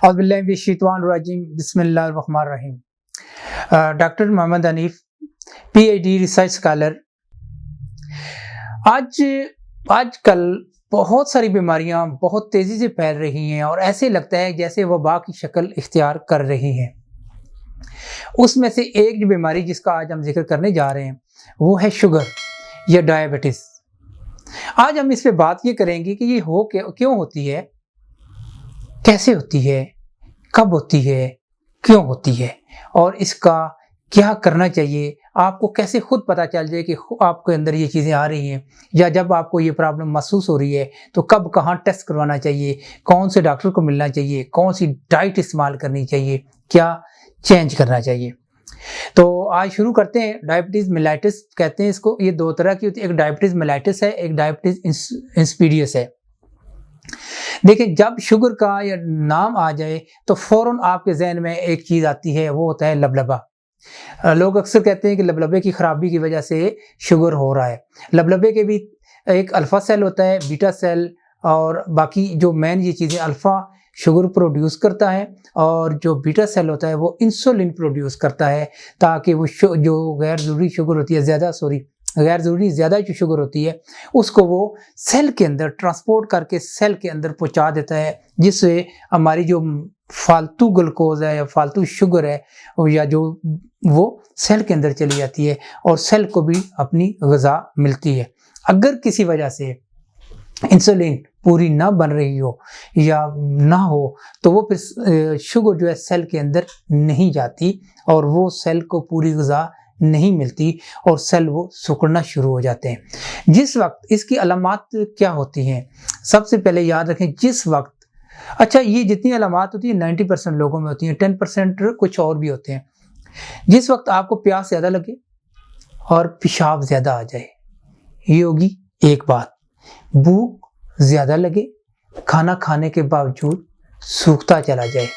औज़ुबिल्लाहिमिनश्शैतानिर्रजीम बिस्मिल्लाहिर्रहमानिर्रहीम। Doctor Mohammad Hanif, PhD research scholar. आजकल बहुत सारी बीमारियां बहुत तेज़ी से फैल रही हैं और ऐसे लगता है जैसे वबा की शक्ल इख्तियार कर रही हैं। उसमें से एक जो बीमारी जिसका आज हम जिक्र करने जा रहे हैं वो है शुगर या डायबिटीज़। आज हम इस पे बात ये करेंगे कि ये क्यों होती है, कैसे होती है, कब होती है, क्यों होती है और इसका क्या करना चाहिए। आपको कैसे खुद पता चल जाए कि आपके अंदर ये चीज़ें आ रही हैं, या जब आपको ये प्रॉब्लम महसूस हो रही है तो कब कहाँ टेस्ट करवाना चाहिए, कौन से डॉक्टर को मिलना चाहिए, कौन सी डाइट इस्तेमाल करनी चाहिए, क्या चेंज करना चाहिए। तो आज शुरू करते हैं। डायबिटीज़ मेलाइटिस कहते हैं इसको। ये दो तरह की होती है, एक डायबिटीज़ मेलाइटिस है, एक डायबिटीज़ इंसिपिडियस है। देखिए, जब शुगर का या नाम आ जाए तो फ़ौरन आपके जहन में एक चीज़ आती है, वो होता है लबलबा। लोग अक्सर कहते हैं कि लबलबे की खराबी की वजह से शुगर हो रहा है। लबलबे के भी एक अल्फ़ा सेल होता है, बीटा सेल, और बाकी जो मेन ये चीज़ें, अल्फ़ा शुगर प्रोड्यूस करता है और जो बीटा सेल होता है वो इंसुलिन प्रोड्यूस करता है, ताकि वो जो गैर ज़रूरी शुगर होती है, गैर ज़रूरी ज़्यादा जो शुगर होती है उसको वो सेल के अंदर ट्रांसपोर्ट करके सेल के अंदर पहुंचा देता है, जिससे हमारी जो फालतू ग्लूकोज है या फालतू शुगर है या जो वो सेल के अंदर चली जाती है और सेल को भी अपनी ग़िज़ा मिलती है। अगर किसी वजह से इंसुलिन पूरी ना बन रही हो या ना हो तो वो फिर शुगर जो है सेल के अंदर नहीं जाती और वो सेल को पूरी ग़िज़ा नहीं मिलती और सेल वो सिकुड़ना शुरू हो जाते हैं। जिस वक्त इसकी अलामात क्या होती हैं, सबसे पहले याद रखें, जिस वक्त, अच्छा, ये जितनी अलामात होती है 90% लोगों में होती हैं, 10% कुछ और भी होते हैं। जिस वक्त आपको प्यास ज़्यादा लगे और पेशाब ज़्यादा आ जाए, ये होगी एक बात। भूख ज़्यादा लगे, खाना खाने के बावजूद सूखता चला जाए,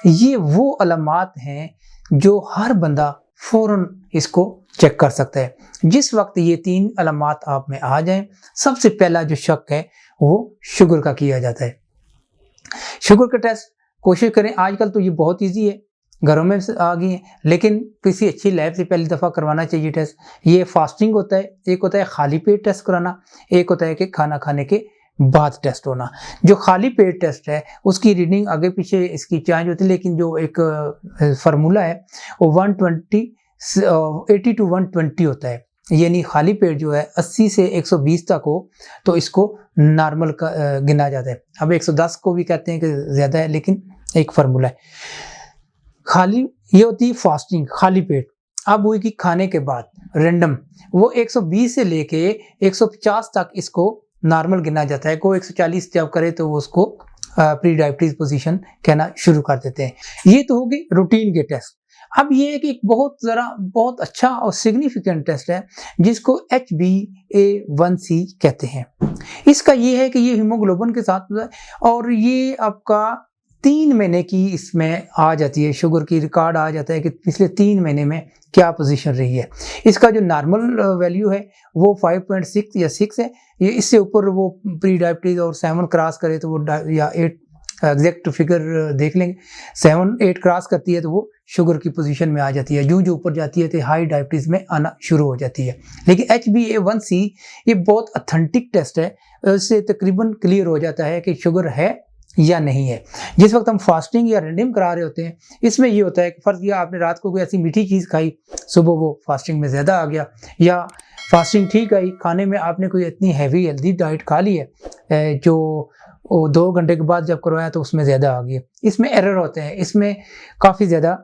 ये वो अलामात हैं जो हर बंदा फ़ौरन इसको चेक कर सकता है। जिस वक्त ये तीन अलामात आप में आ जाएं, सबसे पहला जो शक है वो शुगर का किया जाता है। शुगर का टेस्ट कोशिश करें, आजकल तो ये बहुत इजी है, घरों में आ गई है, लेकिन किसी अच्छी लैब से पहली दफ़ा करवाना चाहिए टेस्ट। ये फास्टिंग होता है, एक होता है खाली पेट टेस्ट कराना, एक होता है कि खाना खाने के बाद टेस्ट होना। जो खाली पेट टेस्ट है उसकी रीडिंग आगे पीछे इसकी चेंज होती है, लेकिन जो एक फार्मूला है वो 80 to 120 होता है। यानी खाली पेट जो है 80 से 120 तक हो तो इसको नॉर्मल का गिना जाता है। अब 110 को भी कहते हैं कि ज़्यादा है, लेकिन एक फार्मूला है। खाली ये होती है फास्टिंग, खाली पेट। अब हुई कि खाने के बाद रैंडम, वो 120 से लेके 150 तक इसको नॉर्मल गिना जाता है। कोई 140 जब करे तो वो उसको प्री डायबिटीज पोजीशन कहना शुरू कर देते हैं। ये तो हो गई रूटीन के टेस्ट। अब ये एक बहुत अच्छा और सिग्निफिकेंट टेस्ट है जिसको HbA1c कहते हैं। इसका ये है कि ये हीमोग्लोबिन के साथ होता है और ये आपका 3 महीने की इसमें आ जाती है, शुगर की रिकॉर्ड आ जाता है कि पिछले 3 महीने में क्या पोजीशन रही है। इसका जो नॉर्मल वैल्यू है वो 5.6 या 6 है। ये इससे ऊपर वो प्री डायबिटीज और 7 क्रॉस करे तो वो या 8 एग्जैक्ट फिगर देख लेंगे, 7-8 क्रॉस करती है तो वो शुगर की पोजीशन में आ जाती है। जो ऊपर जाती है तो हाई डायबिटीज़ में आना शुरू हो जाती है। लेकिन HbA1c ये बहुत ऑथेंटिक टेस्ट है, इससे तकरीबन क्लियर हो जाता है कि शुगर है या नहीं है। जिस वक्त हम फास्टिंग या रेंडम करा रहे होते हैं, इसमें ये होता है कि फ़र्ज़ किया आपने रात को कोई ऐसी मीठी चीज़ खाई, सुबह वो फास्टिंग में ज़्यादा आ गया, या फास्टिंग ठीक आई, खाने में आपने कोई इतनी हैवी हेल्दी डाइट खा ली है जो 2 घंटे के बाद जब करवाया तो उसमें ज़्यादा आ गया। इसमें एरर होते हैं, इसमें काफ़ी ज़्यादा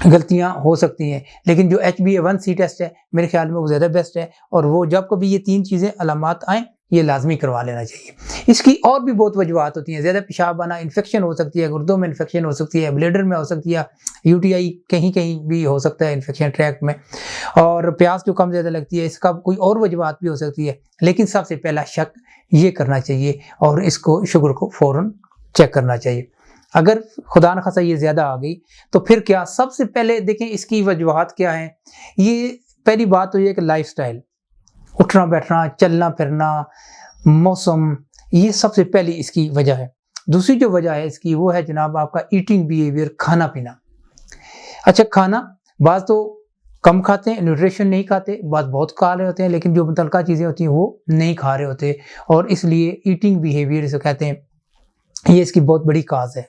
गलतियां हो सकती हैं, लेकिन जो HbA1c टेस्ट है मेरे ख्याल में वो ज़्यादा बेस्ट है और वो जब कभी ये 3 चीज़ें अलामात आएँ ये लाजमी करवा लेना चाहिए। इसकी और भी बहुत वजूहत होती हैं, ज़्यादा पेशाब आना, इन्फेक्शन हो सकती है, गुर्दों में इन्फेक्शन हो सकती है, ब्लैडर में हो सकती है, UTI कहीं कहीं भी हो सकता है इन्फेक्शन ट्रैक्ट में, और प्यास जो कम ज़्यादा लगती है, इसका कोई और वजूहत भी हो सकती है। लेकिन सबसे पहला शक ये करना चाहिए और इसको शुगर को फ़ौरन चेक करना चाहिए। अगर खुदा न खासा ये ज़्यादा आ गई तो फिर क्या, सबसे पहले देखें इसकी वजूहत क्या है। ये पहली बात तो ये कि लाइफस्टाइल, उठना बैठना, चलना फिरना, मौसम, ये सबसे पहली इसकी वजह है। दूसरी जो वजह है इसकी वो है जनाब आपका ईटिंग बिहेवियर, खाना पीना। अच्छा, खाना बात तो कम खाते हैं, न्यूट्रिशन नहीं खाते, बात बहुत खा रहे होते हैं, लेकिन जो मुतलका चीज़ें होती हैं वो नहीं खा रहे होते, और इसलिए ईटिंग बिहेवियर इसे कहते हैं, ये इसकी बहुत बड़ी काज है।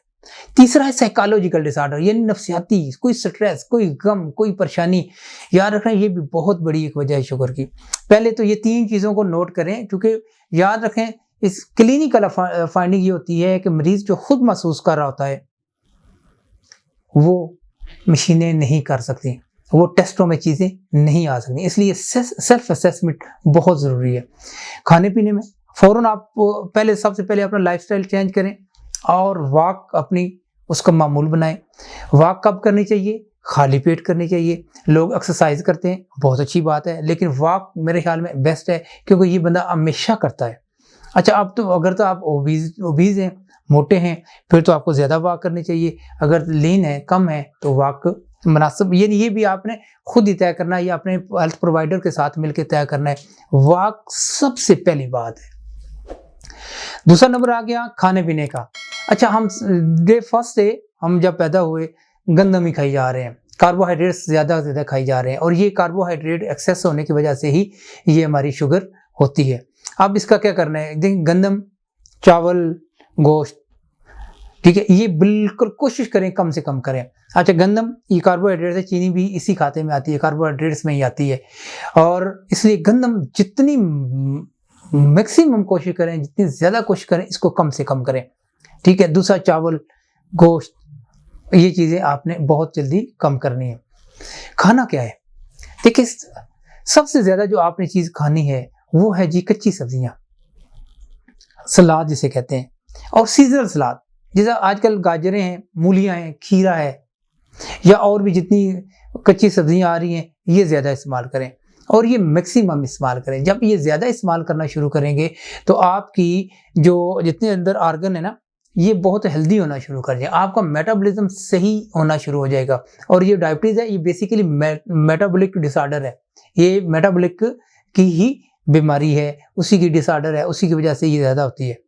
तीसरा है साइकोलॉजिकल डिसऑर्डर, यानी नफ्सियाती, कोई स्ट्रेस, कोई गम, कोई परेशानी, याद रखना ये भी बहुत बड़ी एक वजह है शुगर की। पहले तो ये 3 चीज़ों को नोट करें, क्योंकि याद रखें इस क्लिनिकल फाइंडिंग ये होती है कि मरीज जो खुद महसूस कर रहा होता है वो मशीनें नहीं कर सकती, वो टेस्टों में चीज़ें नहीं आ सकती, इसलिए सेल्फ असेसमेंट बहुत ज़रूरी है। खाने पीने में फ़ौरन आप पहले सबसे पहले अपना लाइफस्टाइल चेंज करें और वॉक अपनी उसका मामूल बनाएं। वॉक कब करनी चाहिए? खाली पेट करनी चाहिए। लोग एक्सरसाइज करते हैं, बहुत अच्छी बात है, लेकिन वॉक मेरे ख्याल में बेस्ट है, क्योंकि ये बंदा हमेशा करता है। अच्छा, अब तो अगर तो आप ओबीज हैं, मोटे हैं, फिर तो आपको ज़्यादा वॉक करनी चाहिए। अगर लीन है, कम है, तो वॉक मुनासिब, ये भी आपने खुद ही तय करना है या अपने हेल्थ प्रोवाइडर के साथ मिलकर तय करना है। वॉक सबसे पहली बात है। दूसरा नंबर आ गया खाने पीने का। अच्छा, हम डे फर्स्ट से हम जब पैदा हुए गंदम ही खाई जा रहे हैं, कार्बोहाइड्रेट्स ज़्यादा से ज़्यादा खाई जा रहे हैं, और ये कार्बोहाइड्रेट एक्सेस होने की वजह से ही ये हमारी शुगर होती है। अब इसका क्या करना है? देखिए, गंदम, चावल, गोश्त, ठीक है, ये बिल्कुल कोशिश करें कम से कम करें। अच्छा, गंदम ये कार्बोहाइड्रेट है, चीनी भी इसी खाते में आती है, कार्बोहाइड्रेट्स में ही आती है, और इसलिए गंदम जितनी मैक्सिमम कोशिश करें, जितनी ज़्यादा कोशिश करें, इसको कम से कम करें, ठीक है। दूसरा चावल, गोश्त, ये चीज़ें आपने बहुत जल्दी कम करनी है। खाना क्या है? देखिए, सबसे ज़्यादा जो आपने चीज़ खानी है वो है जी कच्ची सब्जियां, सलाद जिसे कहते हैं, और सीजनल सलाद, जैसे आजकल गाजरें हैं, मूलियां हैं, खीरा है, या और भी जितनी कच्ची सब्जियां आ रही हैं, ये ज़्यादा इस्तेमाल करें, और ये मैक्सिमम इस्तेमाल करें। जब ये ज़्यादा इस्तेमाल करना शुरू करेंगे तो आपकी जो जितने अंदर आर्गन है ना, ये बहुत हेल्दी होना शुरू कर जाए, आपका मेटाबॉलिज्म सही होना शुरू हो जाएगा। और ये डायबिटीज़ है, ये बेसिकली मेटाबॉलिक डिसऑर्डर है, ये मेटाबॉलिक की ही बीमारी है, उसी की डिसऑर्डर है, उसी की वजह से ये ज़्यादा होती है।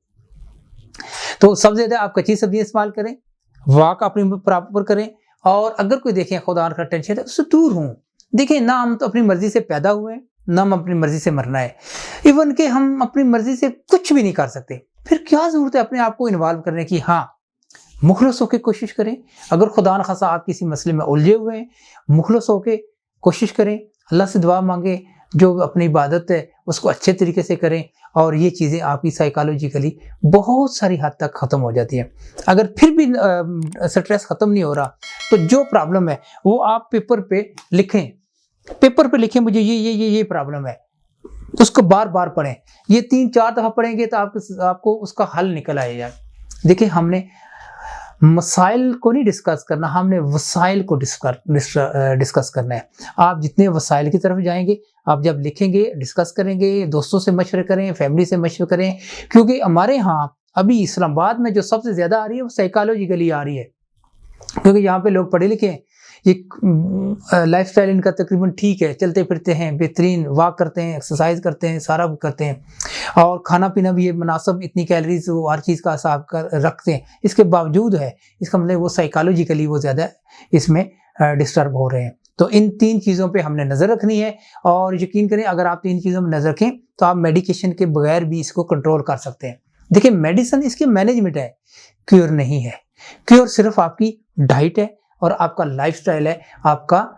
तो सबसे ज़्यादा आप कच्ची सब्जियां इस्तेमाल करें, वॉक अपनी प्रॉपर करें, और अगर कोई देखें खुदा का टेंशन है उससे दूर हों। देखिए, ना हम तो अपनी मर्जी से पैदा हुए हैं, ना हम अपनी मर्जी से मरना है, इवन कि हम अपनी मर्जी से कुछ भी नहीं कर सकते, फिर क्या जरूरत है अपने आप को इन्वॉल्व करने की? हाँ, मुखलस होकर कोशिश करें। अगर खुदा न खासा आप किसी मसले में उलझे हुए हैं, मुखलस होकर कोशिश करें, अल्लाह से दुआ मांगे, जो अपनी इबादत है उसको अच्छे तरीके से करें, और ये चीज़ें आपकी साइकोलॉजिकली बहुत सारी हद तक ख़त्म हो जाती हैं। अगर फिर भी स्ट्रेस ख़त्म नहीं हो रहा, तो जो प्रॉब्लम है वो आप पेपर पे लिखें, मुझे ये प्रॉब्लम है, उसको बार बार पढ़ें। ये 3-4 दफ़ा पढ़ेंगे तो आपको उसका हल निकल आएगा। देखिए, हमने मसाइल को नहीं डिस्कस करना, हमने वसाइल को डिस्कस करना है। आप जितने वसाइल की तरफ जाएंगे, आप जब लिखेंगे, डिस्कस करेंगे, दोस्तों से मशवरे करें, फैमिली से मशवरे करें, क्योंकि हमारे यहाँ अभी इस्लामाबाद में जो सबसे ज़्यादा आ रही है वो साइकोलॉजिकली आ रही है, क्योंकि यहाँ पे लोग पढ़े लिखे हैं, ये लाइफस्टाइल इनका तकरीबन ठीक है, चलते फिरते हैं, बेहतरीन वॉक करते हैं, एक्सरसाइज करते हैं, सारा कुछ करते हैं, और खाना पीना भी ये मुनासिब, इतनी कैलोरीज वो हर चीज़ का हिसाब कर रखते हैं, इसके बावजूद है, इसका मतलब वो साइकोलॉजिकली वो ज़्यादा इसमें डिस्टर्ब हो रहे हैं। तो इन 3 चीज़ों पे हमने नज़र रखनी है, और यकीन करें अगर आप 3 चीज़ों में नज़र रखें तो आप मेडिकेशन के बगैर भी इसको कंट्रोल कर सकते हैं। देखिए, मेडिसिन इसके मैनेजमेंट है, क्योर नहीं है। क्योर सिर्फ आपकी डाइट है और आपका लाइफस्टाइल है, आपका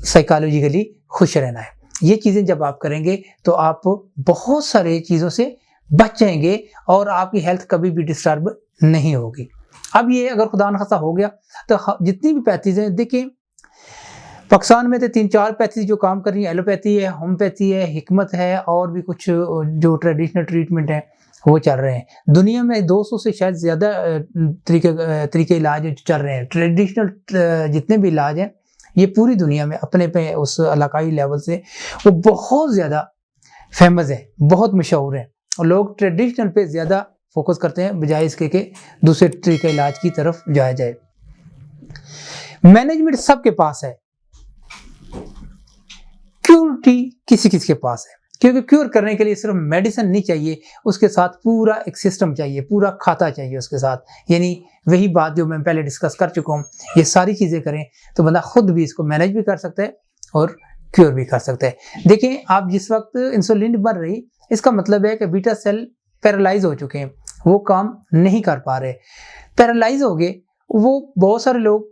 साइकोलॉजिकली खुश रहना है। ये चीज़ें जब आप करेंगे तो आप बहुत सारे चीज़ों से बच जाएंगे, और आपकी हेल्थ कभी भी डिस्टर्ब नहीं होगी। अब ये अगर खुदा न खासा हो गया तो जितनी भी पैथीज हैं, देखिए पाकिस्तान में तो 3-4 पैथी जो काम कर रही है, एलोपैथी है, होम्योपैथी है, हिकमत है, और भी कुछ जो ट्रेडिशनल ट्रीटमेंट है वो चल रहे हैं। दुनिया में 200 से शायद ज़्यादा तरीके इलाज चल रहे हैं। ट्रेडिशनल जितने भी इलाज हैं ये पूरी दुनिया में अपने पे उस इलाकाई लेवल से वो बहुत ज़्यादा फेमस है, बहुत मशहूर है, और लोग ट्रेडिशनल पे ज़्यादा फोकस करते हैं बजाय इसके कि दूसरे तरीके इलाज की तरफ जाया जाए। मैनेजमेंट सबके पास है, क्योरिटी किसी किसी के पास है। क्योंकि क्योर करने के लिए सिर्फ मेडिसिन नहीं चाहिए, उसके साथ पूरा एक सिस्टम चाहिए, पूरा खाता चाहिए उसके साथ। यानी वही बात जो मैं पहले डिस्कस कर चुका हूँ, ये सारी चीज़ें करें तो बंदा खुद भी इसको मैनेज भी कर सकता है और क्योर भी कर सकता है। देखें, आप जिस वक्त इंसुलिन बन रही, इसका मतलब है कि बीटा सेल पैरालाइज हो चुके हैं, वो काम नहीं कर पा रहे। पैरालाइज हो गए, वो बहुत सारे लोग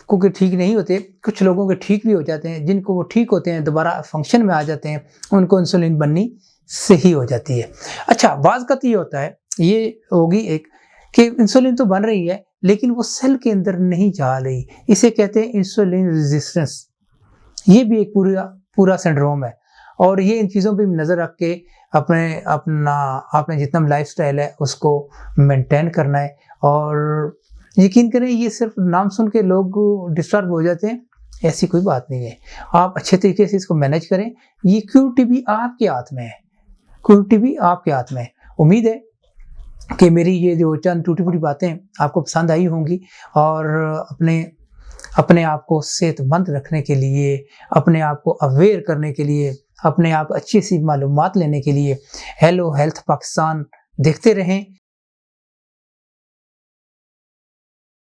को ठीक नहीं होते, कुछ लोगों के ठीक भी हो जाते हैं। जिनको वो ठीक होते हैं, दोबारा फंक्शन में आ जाते हैं, उनको इंसुलिन बननी सही हो जाती है। अच्छा, बाज़ का ये होता है, ये होगी एक कि इंसुलिन तो बन रही है लेकिन वो सेल के अंदर नहीं जा रही, इसे कहते हैं इंसुलिन रेजिस्टेंस। ये भी एक पूरा सिंड्रोम है और ये इन चीज़ों पे नज़र रख के आपने जितना लाइफस्टाइल है उसको मेंटेन करना है। और यकीन करें, ये सिर्फ नाम सुन के लोग डिस्टर्ब हो जाते हैं, ऐसी कोई बात नहीं है। आप अच्छे तरीके से इसको मैनेज करें। ये क्यूरिटी भी आपके हाथ में है, क्यूरिटी भी आपके हाथ में है। उम्मीद है कि मेरी ये जो चंद टूटी फूटी बातें आपको पसंद आई होंगी और अपने आप को सेहतमंद रखने के लिए, अपने आप को अवेयर करने के लिए, अपने आप अच्छी सी मालूमात लेने के लिए हेलो हेल्थ पाकिस्तान देखते रहें।